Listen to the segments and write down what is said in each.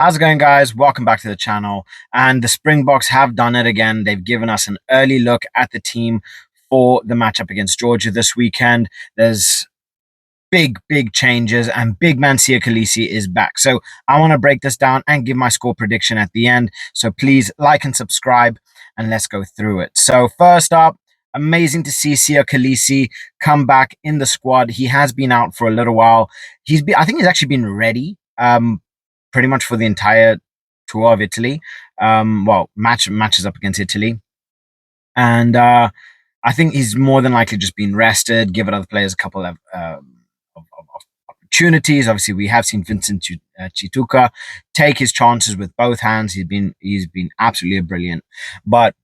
How's it going, guys? Welcome back to the channel. And the Springboks have done it again. They've given us an early look at the team for the matchup against Georgia this weekend. There's big changes, and big man Siya Kolisi is back. So I want to break this down and give my score prediction at the end. So please like and subscribe, and let's go through it. So first up, amazing to see Siya Kolisi come back in the squad. He has been out for a little while. I think he's actually been ready. Pretty much for the entire tour of Italy. Matches up against Italy. And I think he's more than likely just been rested, given other players a couple of opportunities. Obviously, we have seen Vincent Chituka take his chances with both hands. He's been absolutely brilliant. But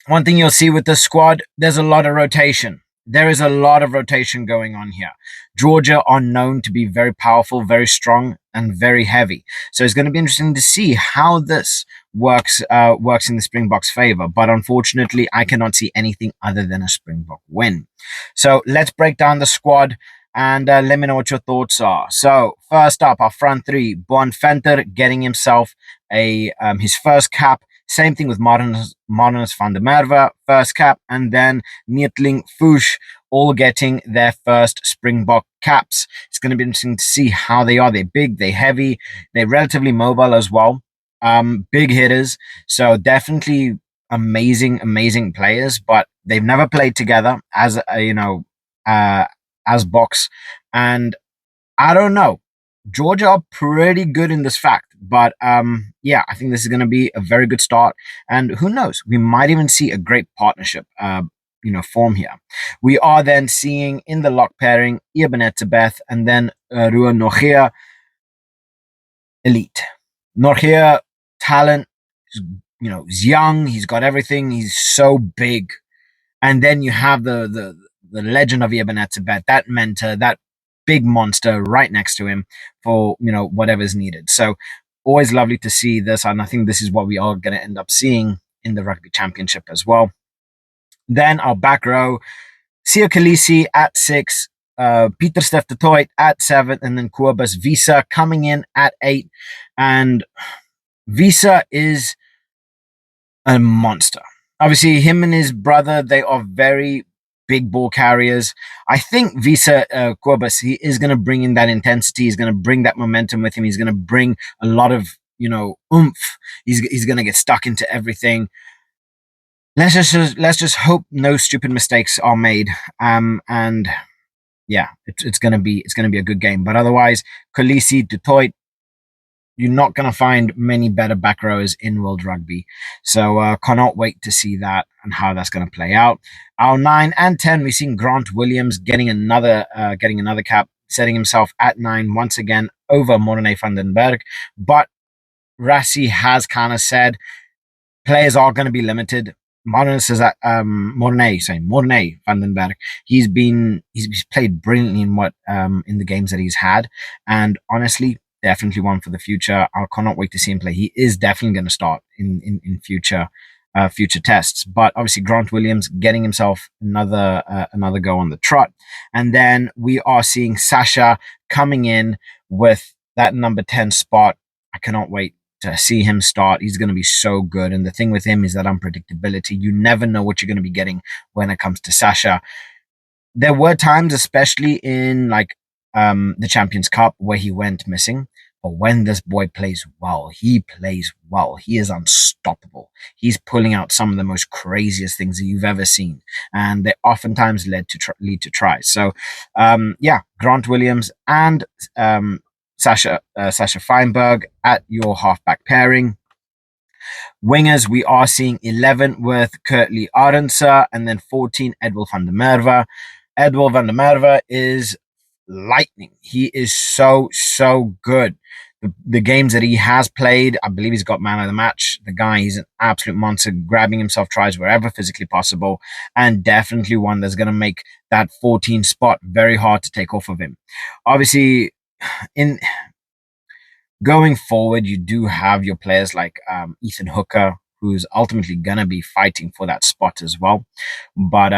one thing you'll see with the squad, there's a lot of rotation. There is a lot of rotation going on here. Georgia are known to be very powerful, very strong, and very heavy. So it's going to be interesting to see how this works in the Springboks' favor. But unfortunately, I cannot see anything other than a Springbok win. So let's break down the squad and let me know what your thoughts are. So first up, our front three: Boan Venter getting himself his first cap. Same thing with Marinus van der Merwe, first cap, and then Neetling Fuchs all getting their first Springbok caps. It's going to be interesting to see how they are. They're big, they're heavy, they're relatively mobile as well. Big hitters, so definitely amazing players, but they've never played together as as Boks, and I don't know. Georgia are pretty good in this fact, but yeah, I think this is going to be a very good start, and who knows, we might even see a great partnership form here. We are then seeing in the lock pairing Beth and then Ruan Norgea. Elite Norgea talent, he's young, he's got everything, he's so big, and then you have the legend of Beth, that mentor, that big monster right next to him for whatever's needed. So always lovely to see this, and I think this is what we are going to end up seeing in the Rugby Championship as well. Then our back row: Siya Kolisi at 6, Pieter-Steph du Toit at 7, and then Kobus Wiese coming in at 8. And Wiese is a monster. Obviously, him and his brother, they are very big ball carriers. I think Wiese Kobus, he is going to bring in that intensity. He's going to bring that momentum with him. He's going to bring a lot of oomph. He's going to get stuck into everything. Let's just hope no stupid mistakes are made. And yeah, it's gonna be a good game. But otherwise, Kolisi, du Toit, you're not gonna find many better back rowers in World Rugby. So cannot wait to see that and how that's gonna play out. Our 9 and 10, we've seen Grant Williams getting another cap, setting himself at 9 once again over Morne van den Berg. But Rassie has kind of said players are going to be limited. Morne says that Morne van den Berg, he's played brilliantly in the games that he's had, and honestly, definitely one for the future. I cannot wait to see him play. He is definitely going to start in future tests. But obviously, Grant Williams getting himself another go on the trot, and then we are seeing Sasha coming in with that number 10 spot. I cannot wait to see him start. He's going to be so good. And the thing with him is that unpredictability. You never know what you're going to be getting when it comes to Sasha. There were times, especially in the Champions Cup, where he went missing. But when this boy plays well, he plays well. He is unstoppable. He's pulling out some of the most craziest things that you've ever seen. And they oftentimes lead to tries. So, yeah, Grant Williams and Sasha Feinberg at your halfback pairing. Wingers, we are seeing 11 with Kurtley Arendse and then 14 Edwil van der Merwe. Edwil van der Merwe is lightning. He is so good. The games that he has played, I believe he's got man of the match. The guy, he's an absolute monster, grabbing himself tries wherever physically possible, and definitely one that's going to make that 14 spot very hard to take off of him. Obviously, in going forward, you do have your players like Ethan Hooker, who's ultimately gonna be fighting for that spot as well. But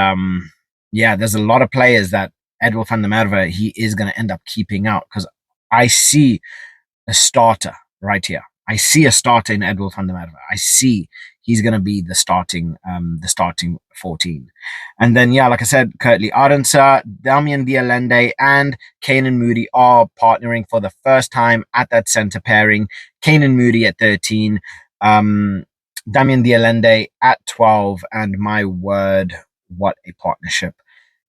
yeah, there's a lot of players that Edwil van der Merwe, he is gonna end up keeping out, because I see a starter right here. I see a starter in Edward van der Merwe. I see he's going to be the starting 14. And then, yeah, like I said, Kurtley Arendse, Damian Dialende, and Kanan Moody are partnering for the first time at that center pairing. Kanan Moody at 13, Damian Dialende at 12, and my word, what a partnership.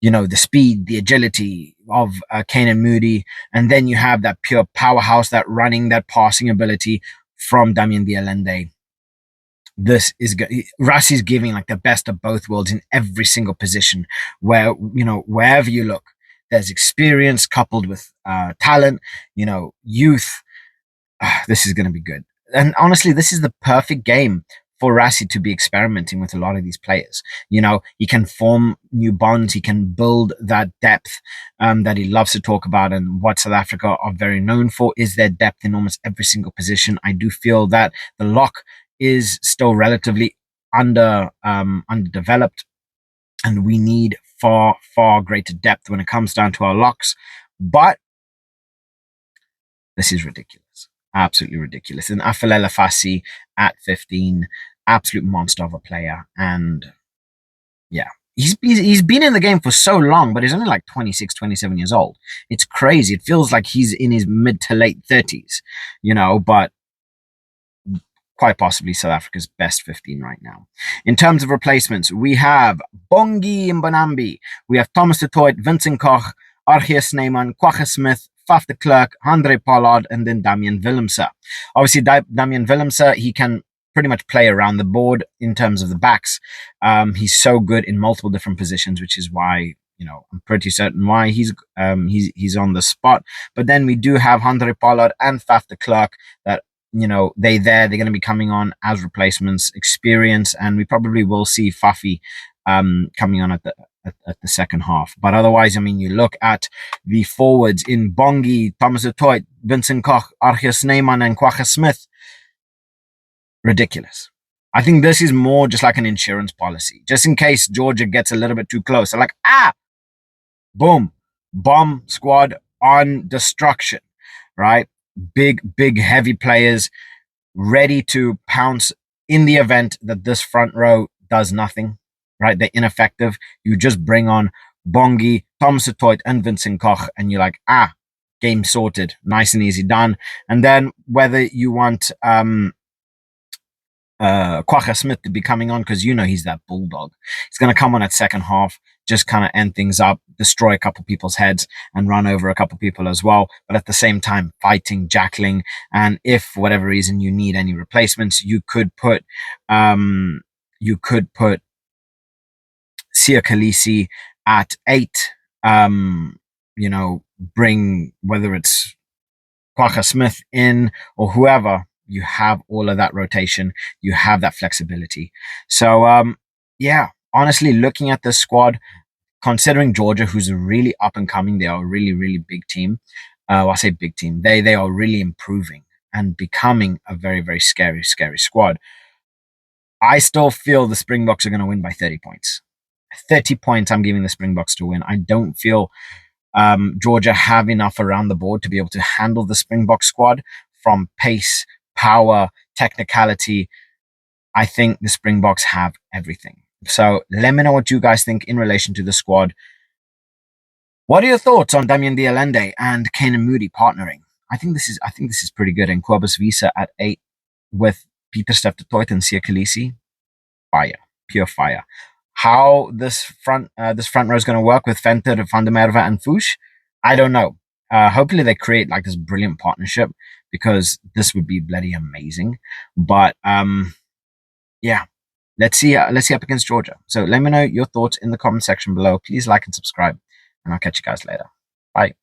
The speed, the agility of Kanan Moody, and then you have that pure powerhouse, that running, that passing ability from Damian Dialende. This is Rassi's giving like the best of both worlds in every single position. Wherever you look, there's experience coupled with talent. Youth. This is going to be good. And honestly, this is the perfect game for Rassi to be experimenting with a lot of these players. He can form new bonds. He can build that depth that he loves to talk about. And what South Africa are very known for is their depth in almost every single position. I do feel that the lock is still relatively underdeveloped, and we need far, far greater depth when it comes down to our locks. But this is ridiculous. Absolutely ridiculous. And Afelele Fassi at 15, absolute monster of a player. And yeah, he's been in the game for so long, but he's only like 26, 27 years old. It's crazy. It feels like he's in his mid to late 30s, but quite possibly South Africa's best 15 right now. In terms of replacements, we have Bongi Mbonambi, we have Thomas du Toit, Vincent Koch, Archie Snyman, Kwagga Smith, Faf de Klerk, Handré Pollard, and then Damian Willemse. Obviously, Damian Willemse, he can pretty much play around the board in terms of the backs. He's so good in multiple different positions, which is why I'm pretty certain why he's on the spot. But then we do have Handré Pollard and Faf de Klerk that they're going to be coming on as replacements, experience, and we probably will see Fafi coming on at the second half. But otherwise, you look at the forwards in Bongi, Thomas du Toit, Vincent Koch, Archie Snyman, and Kwagga Smith. Ridiculous. I think this is more just like an insurance policy, just in case Georgia gets a little bit too close. They're like, boom, bomb squad on destruction, right? Big, heavy players ready to pounce in the event that this front row does nothing, right? They're ineffective. You just bring on Bongi, Thomas du Toit, and Vincent Koch, and you're like, game sorted, nice and easy, done. And then whether you want Kwagga Smith to be coming on, because he's that bulldog. He's going to come on at second half, just kind of end things up, destroy a couple people's heads, and run over a couple people as well. But at the same time, fighting, jackling, and if for whatever reason you need any replacements, you could put Sia Khaleesi at 8. Bring whether it's Kwagga Smith in or whoever. You have all of that rotation. You have that flexibility. So, honestly, looking at this squad, considering Georgia, who's a really up and coming, they are a really, really big team. I say big team. They are really improving and becoming a very, very scary, scary squad. I still feel the Springboks are going to win by 30 points. 30 points I'm giving the Springboks to win. I don't feel Georgia have enough around the board to be able to handle the Springbok squad from pace, power, technicality. I think the Springboks have everything. So let me know what you guys think in relation to the squad. What are your thoughts on Damian Dialende and Kanan Moody partnering? I think this is pretty good. And Cobus Visa at 8 with Pieter-Steph du Toit and Sia Khaleesi. Fire. Pure fire. How this front row is going to work with Venter, Van der Merwe, and Fouche, I don't know. Hopefully they create like this brilliant partnership, because this would be bloody amazing. But let's see up against Georgia. So let me know your thoughts in the comment section below. Please like and subscribe, and I'll catch you guys later. Bye.